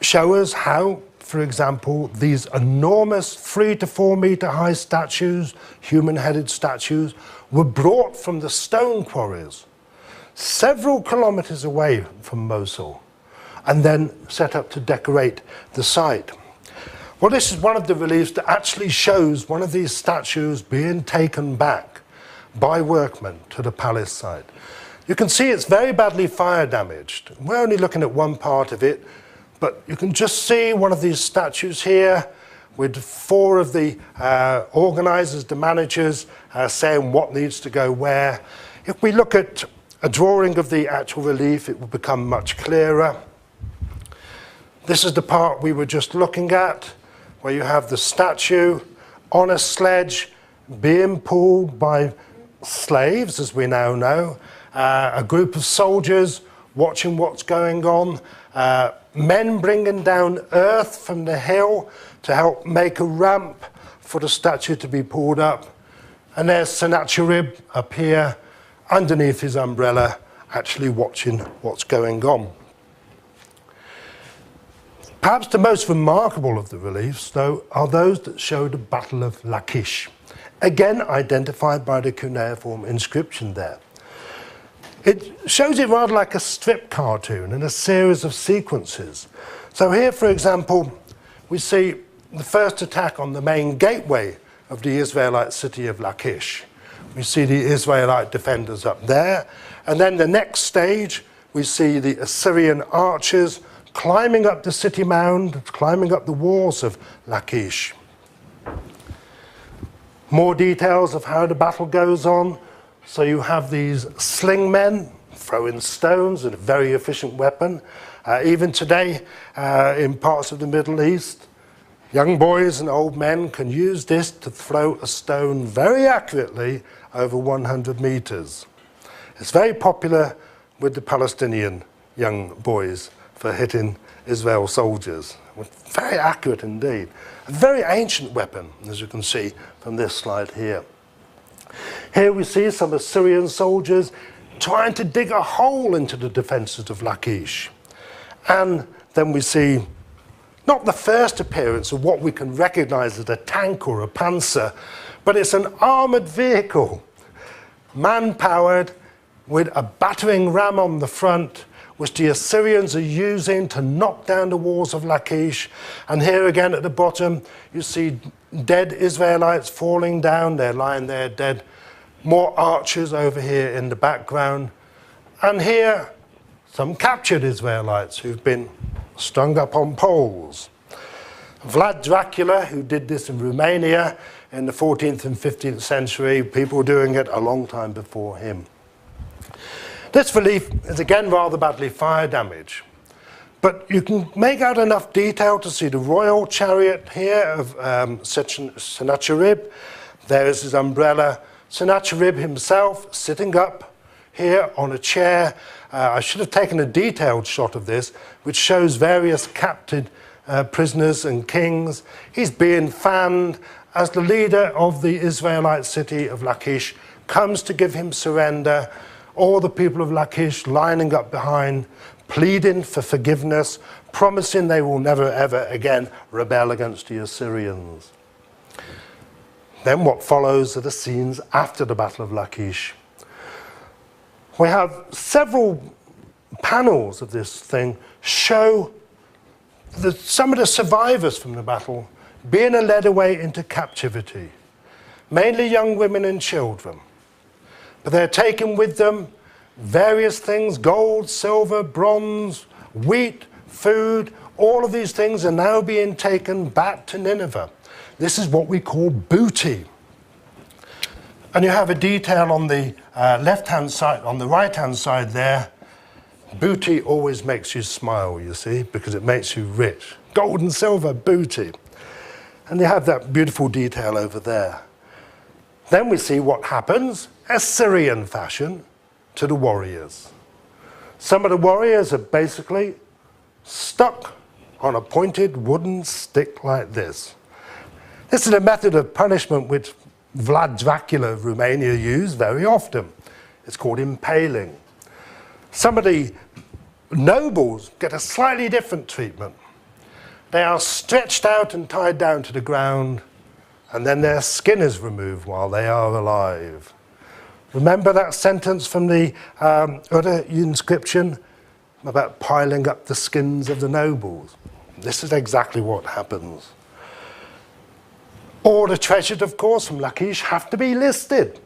show us how, for example, these enormous 3 to 4 meter high statues, human-headed statues, were brought from the stone quarries several kilometers away from Mosul and then set up to decorate the site. Well, this is one of the reliefs that actually shows one of these statues being taken back by workmen to the palace site. You can see it's very badly fire damaged. We're only looking at one part of it, but you can just see one of these statues here with 4 of the organisers, the managers, saying what needs to go where. If we look at a drawing of the actual relief, it will become much clearer. This is the part we were just looking at, where you have the statue on a sledge being pulled by slaves, as we now know, a group of soldiers watching what's going on, men bringing down earth from the hill to help make a ramp for the statue to be pulled up. And there's Sennacherib up here, underneath his umbrella, actually watching what's going on. Perhaps the most remarkable of the reliefs, though, are those that show the Battle of Lachish, again identified by the cuneiform inscription there. It shows it rather like a strip cartoon in a series of sequences. So here, for example, we see the first attack on the main gateway of the Israelite city of Lachish. We see the Israelite defenders up there, and then the next stage, we see the Assyrian archers climbing up the city mound, climbing up the walls of Lachish. More details of how the battle goes on. So you have these sling men throwing stones, a very efficient weapon. Even today, in parts of the Middle East, young boys and old men can use this to throw a stone very accurately over 100 meters. It's very popular with the Palestinian young boys for hitting Israel soldiers. Very accurate indeed. A very ancient weapon, as you can see from this slide here. Here we see some Assyrian soldiers trying to dig a hole into the defences of Lachish. And then we see not the first appearance of what we can recognise as a tank or a panzer, but it's an armoured vehicle, man-powered, with a battering ram on the front, which the Assyrians are using to knock down the walls of Lachish. And here again at the bottom, you see dead Israelites falling down. They're lying there dead. More archers over here in the background. And here, some captured Israelites who've been strung up on poles. Vlad Dracula, who did this in Romania in the 14th and 15th century, people were doing it a long time before him. This relief is again rather badly fire damaged, but you can make out enough detail to see the royal chariot here of Sennacherib. There is his umbrella. Sennacherib himself sitting up here on a chair. I should have taken a detailed shot of this, which shows various captured prisoners and kings. He's being fanned as the leader of the Israelite city of Lachish comes to give him surrender. All the people of Lachish lining up behind, pleading for forgiveness, promising they will never ever again rebel against the Assyrians. Then what follows are the scenes after the Battle of Lachish. We have several panels of this thing show some of the survivors from the battle being led away into captivity, mainly young women and children. But they're taking with them various things: gold, silver, bronze, wheat, food. All of these things are now being taken back to Nineveh. This is what we call booty. And you have a detail on the left-hand side, on the right-hand side there. Booty always makes you smile, you see, because it makes you rich. Gold and silver, booty. And you have that beautiful detail over there. Then we see what happens, Assyrian fashion, to the warriors. Some of the warriors are basically stuck on a pointed wooden stick like this. This is a method of punishment which Vlad Dracula of Romania used very often. It's called impaling. Some of the nobles get a slightly different treatment. They are stretched out and tied down to the ground, and then their skin is removed while they are alive. Remember that sentence from the other inscription about piling up the skins of the nobles? This is exactly what happens. All the treasures, of course, from Lachish have to be listed.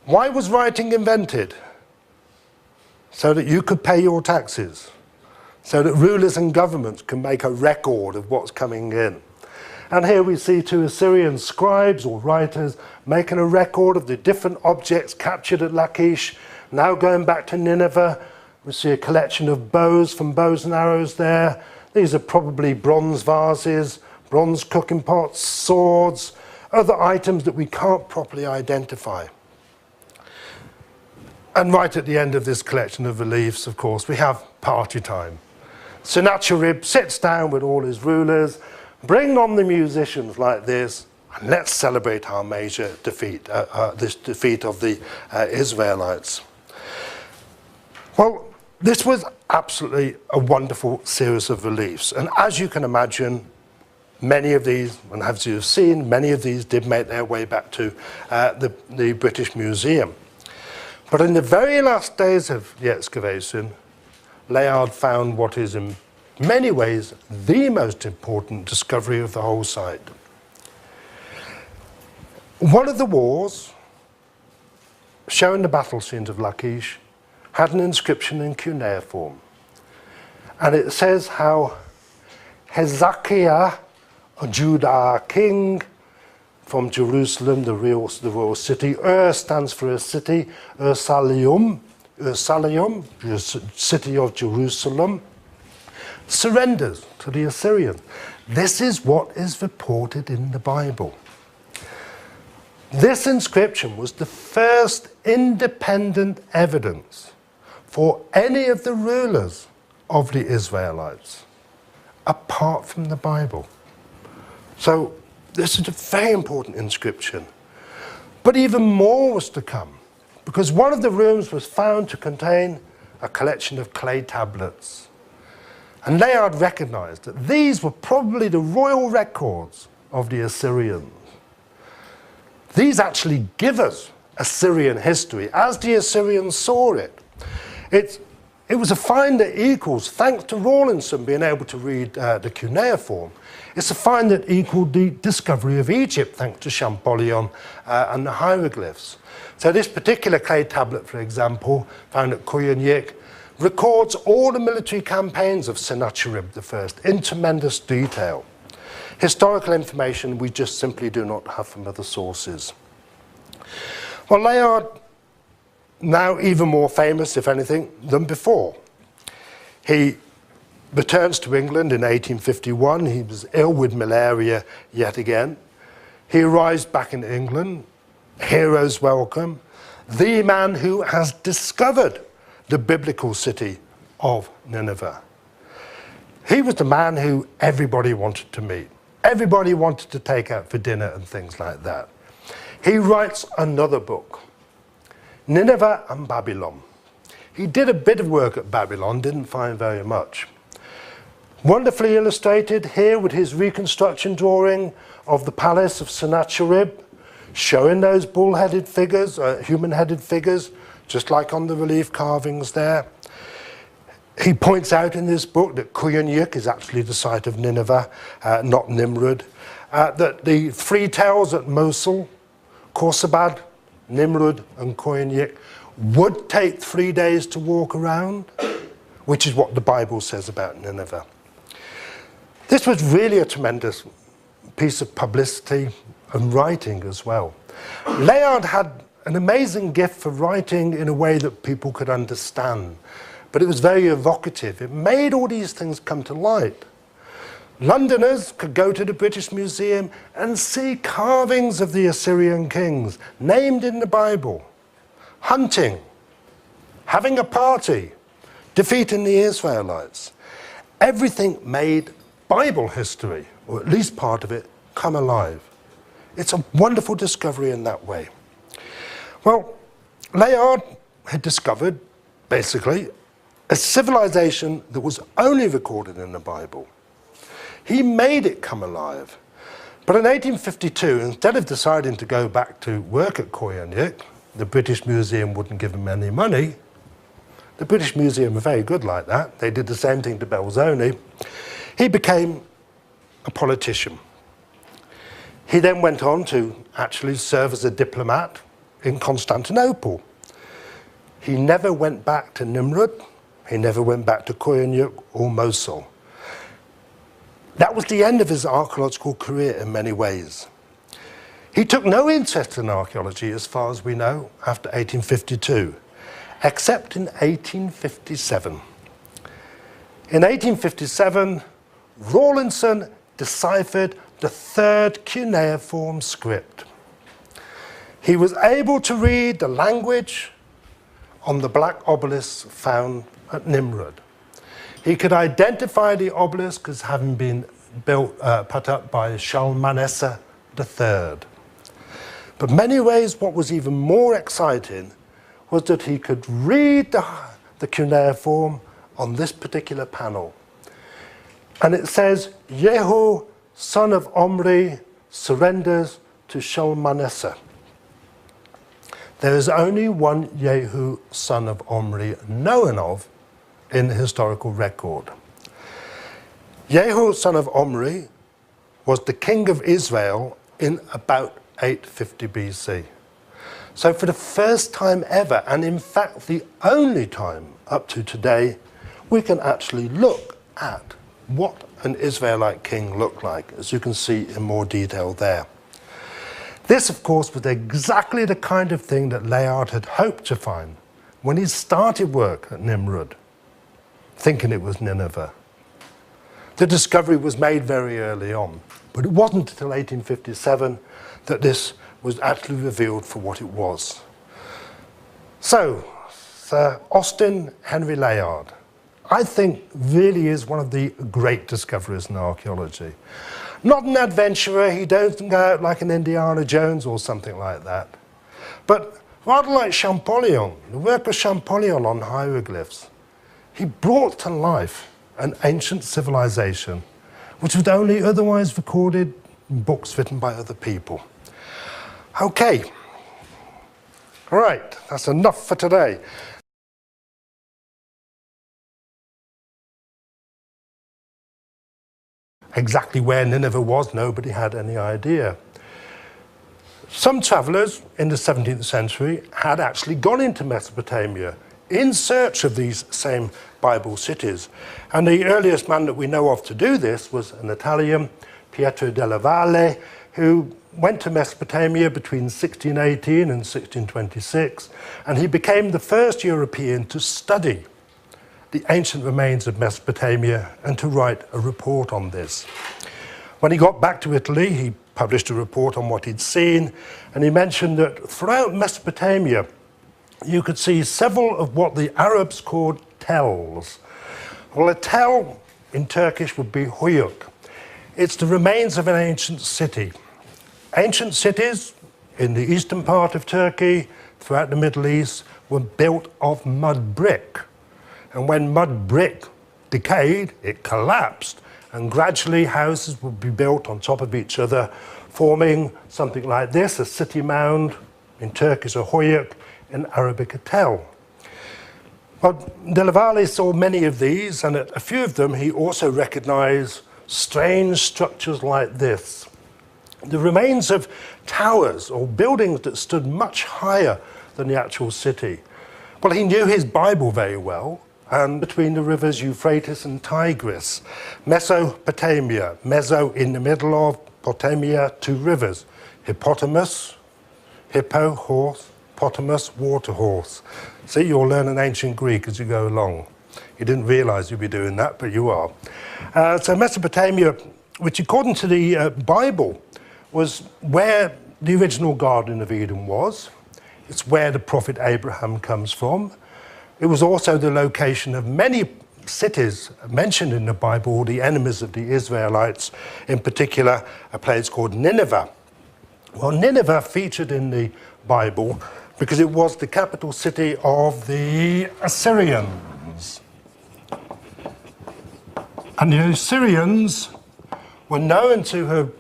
Why was writing invented? So that you could pay your taxes, so that rulers and governments can make a record of what's coming in. And here we see two Assyrian scribes or writers making a record of the different objects captured at Lachish. Now going back to Nineveh, we see a collection of bows from bows and arrows there. These are probably bronze vases, bronze cooking pots, swords, other items that we can't properly identify. And right at the end of this collection of reliefs, of course, we have party time. Sennacherib sits down with all his rulers, bring on the musicians like this, and let's celebrate our major defeat, this defeat of the Israelites. Well, this was absolutely a wonderful series of reliefs. And as you can imagine, many of these, and as you've seen, many of these did make their way back to the British Museum. But in the very last days of the excavation, Layard found what is in many ways the most important discovery of the whole site. One of the walls, showing the battle scenes of Lachish, had an inscription in cuneiform. And it says how Hezekiah, a Judah king, from Jerusalem, the royal city. Stands for a city, Ursalium, the city of Jerusalem, surrenders to the Assyrians. This is what is reported in the Bible. This inscription was the first independent evidence for any of the rulers of the Israelites, apart from the Bible. So, this is a very important inscription. But even more was to come, because one of the rooms was found to contain a collection of clay tablets. And Layard recognized that these were probably the royal records of the Assyrians. These actually give us Assyrian history, as the Assyrians saw it. It was a find that equals, thanks to Rawlinson being able to read the cuneiform, it's a find that equaled the discovery of Egypt, thanks to Champollion and the hieroglyphs. So this particular clay tablet, for example, found at Koyunjik, records all the military campaigns of Sennacherib I in tremendous detail. Historical information we just simply do not have from other sources. Well, Layard, now even more famous, if anything, than before. He returns to England in 1851. He was ill with malaria yet again. He arrives back in England, heroes welcome, the man who has discovered the biblical city of Nineveh. He was the man who everybody wanted to meet. Everybody wanted to take out for dinner and things like that. He writes another book, Nineveh and Babylon. He did a bit of work at Babylon, didn't find very much. Wonderfully illustrated here with his reconstruction drawing of the palace of Sennacherib, showing those bull-headed figures, human-headed figures, just like on the relief carvings there. He points out in this book that Koyunjik is actually the site of Nineveh, not Nimrud. That the three towers at Mosul, Khorsabad, Nimrud and Koyunjik, would take 3 days to walk around, which is what the Bible says about Nineveh. This was really a tremendous piece of publicity and writing as well. Layard had an amazing gift for writing in a way that people could understand, but it was very evocative. It made all these things come to light. Londoners could go to the British Museum and see carvings of the Assyrian kings named in the Bible, hunting, having a party, defeating the Israelites. Everything made Bible history, or at least part of it, come alive. It's a wonderful discovery in that way. Well, Layard had discovered, basically, a civilization that was only recorded in the Bible. He made it come alive. But in 1852, instead of deciding to go back to work at Koyunjik, the British Museum wouldn't give him any money. The British Museum are very good like that. They did the same thing to Belzoni. He became a politician. He then went on to actually serve as a diplomat in Constantinople. He never went back to Nimrud. He never went back to Koyunjik or Mosul. That was the end of his archaeological career in many ways. He took no interest in archaeology, as far as we know, after 1852, except in 1857. In 1857, Rawlinson deciphered the third cuneiform script. He was able to read the language on the black obelisks found at Nimrud. He could identify the obelisk as having been put up by Shalmaneser III. But in many ways, what was even more exciting was that he could read the cuneiform on this particular panel. And it says, Jehu, son of Omri, surrenders to Shalmaneser. There is only one Jehu, son of Omri, known of in the historical record. Jehu, son of Omri, was the king of Israel in about 850 BC. So for the first time ever, and in fact the only time up to today, we can actually look at what an Israelite king looked like, as you can see in more detail there. This, of course, was exactly the kind of thing that Layard had hoped to find when he started work at Nimrud, thinking it was Nineveh. The discovery was made very early on, but it wasn't until 1857 that this was actually revealed for what it was. So, Sir Austin Henry Layard, I think really is one of the great discoveries in archaeology. Not an adventurer, he doesn't go out like an Indiana Jones or something like that. But rather like Champollion, the work of Champollion on hieroglyphs, he brought to life an ancient civilization which was only otherwise recorded in books written by other people. Okay, all right, that's enough for today. Exactly where Nineveh was, nobody had any idea. Some travellers in the 17th century had actually gone into Mesopotamia in search of these same Bible cities. And the earliest man that we know of to do this was an Italian, Pietro della Valle, who went to Mesopotamia between 1618 and 1626, and he became the first European to study the ancient remains of Mesopotamia and to write a report on this. When he got back to Italy, he published a report on what he'd seen, and he mentioned that throughout Mesopotamia, you could see several of what the Arabs called tells. Well, a tell in Turkish would be huyuk. It's the remains of an ancient city. Ancient cities in the eastern part of Turkey, throughout the Middle East, were built of mud brick. And when mud brick decayed, it collapsed, and gradually houses would be built on top of each other, forming something like this, a city mound, in Turkish a huyuk, in Arabic a tell. Well, Della Valle saw many of these, and at a few of them he also recognized strange structures like this. The remains of towers or buildings that stood much higher than the actual city. Well, he knew his Bible very well, and between the rivers Euphrates and Tigris, Mesopotamia, Meso in the middle of, Potamia, two rivers, hippopotamus, hippo, horse, potamus, water horse. See, you'll learn an ancient Greek as you go along. You didn't realize you'd be doing that, but you are. So Mesopotamia, which according to the Bible, was where the original Garden of Eden was. It's where the prophet Abraham comes from. It was also the location of many cities mentioned in the Bible, the enemies of the Israelites, in particular a place called Nineveh. Well, Nineveh featured in the Bible because it was the capital city of the Assyrians. And the Assyrians were known to have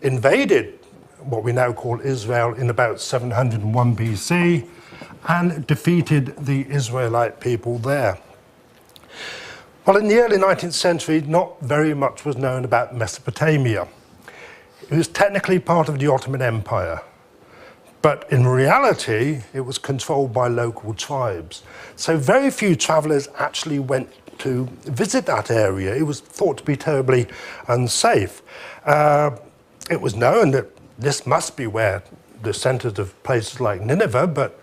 invaded what we now call Israel in about 701 BC and defeated the Israelite people there. Well, in the early 19th century, not very much was known about Mesopotamia. It was technically part of the Ottoman Empire, but in reality, it was controlled by local tribes. So very few travelers actually went to visit that area. It was thought to be terribly unsafe. It was known that this must be where the centers of places like Nineveh, but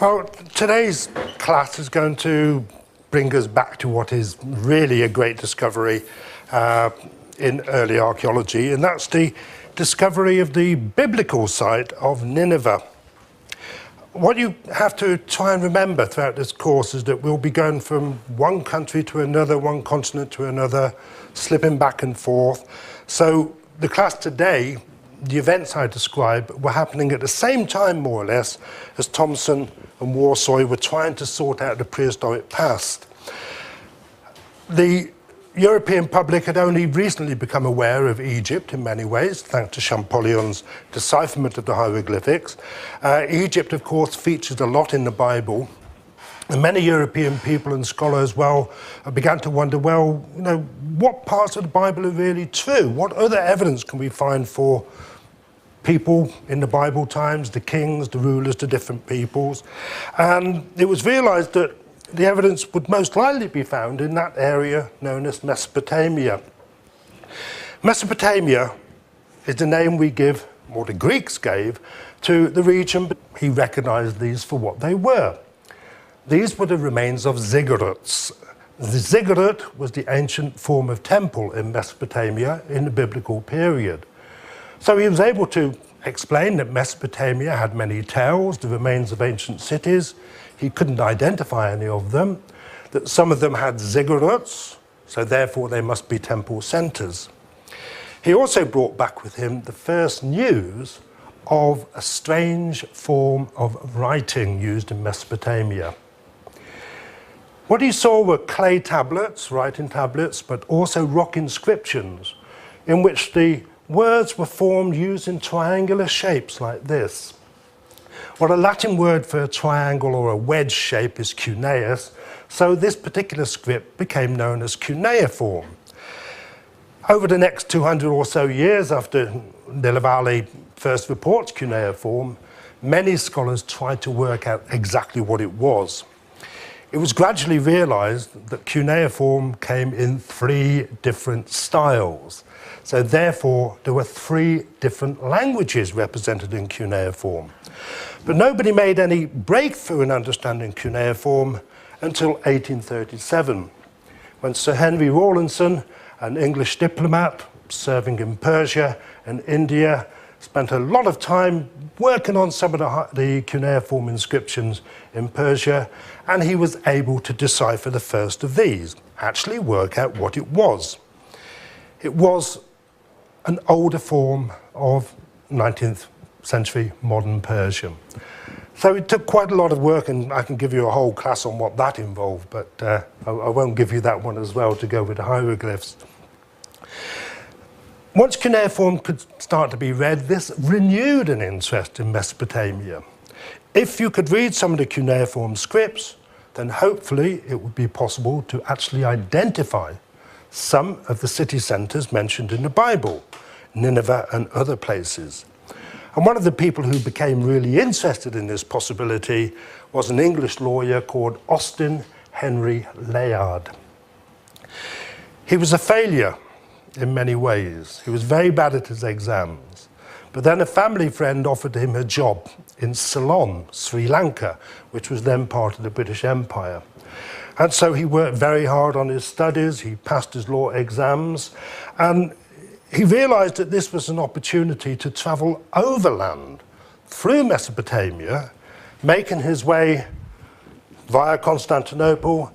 well, today's class is going to bring us back to what is really a great discovery in early archaeology, and that's the discovery of the biblical site of Nineveh. What you have to try and remember throughout this course is that we'll be going from one country to another, one continent to another, slipping back and forth. So the class today, the events I described, were happening at the same time, more or less, as Thomson and Warsaw were trying to sort out the prehistoric past. The European public had only recently become aware of Egypt in many ways, thanks to Champollion's decipherment of the hieroglyphics. Egypt, of course, features a lot in the Bible. And many European people and scholars, began to wonder, what parts of the Bible are really true? What other evidence can we find for people in the Bible times, the kings, the rulers, the different peoples? And it was realized that the evidence would most likely be found in that area known as Mesopotamia. Mesopotamia is the name we give, or the Greeks gave, to the region. He recognized these for what they were. These were the remains of ziggurats. The ziggurat was the ancient form of temple in Mesopotamia in the biblical period. So he was able to explain that Mesopotamia had many tells, the remains of ancient cities. He couldn't identify any of them, that some of them had ziggurats, so therefore they must be temple centers. He also brought back with him the first news of a strange form of writing used in Mesopotamia. What he saw were clay tablets, writing tablets, but also rock inscriptions in which the words were formed using triangular shapes like this. Well, a Latin word for a triangle or a wedge shape is cuneus, so this particular script became known as cuneiform. Over the next 200 or so years after Nineveh first reports cuneiform, many scholars tried to work out exactly what it was. It was gradually realized that cuneiform came in 3 different styles. So therefore, there were 3 different languages represented in cuneiform. But nobody made any breakthrough in understanding cuneiform until 1837, when Sir Henry Rawlinson, an English diplomat serving in Persia and India, spent a lot of time working on some of the cuneiform inscriptions in Persia, and he was able to decipher the first of these, actually work out what it was. It was an older form of 19th century modern Persian. So it took quite a lot of work, and I can give you a whole class on what that involved, but I won't give you that one as well to go with the hieroglyphs. Once cuneiform could start to be read, this renewed an interest in Mesopotamia. If you could read some of the cuneiform scripts, then hopefully it would be possible to actually identify some of the city centers mentioned in the Bible, Nineveh and other places. And one of the people who became really interested in this possibility was an English lawyer called Austin Henry Layard. He was a failure in many ways. He was very bad at his exams. But then a family friend offered him a job in Ceylon, Sri Lanka, which was then part of the British Empire. And so he worked very hard on his studies, he passed his law exams, and he realized that this was an opportunity to travel overland through Mesopotamia, making his way via Constantinople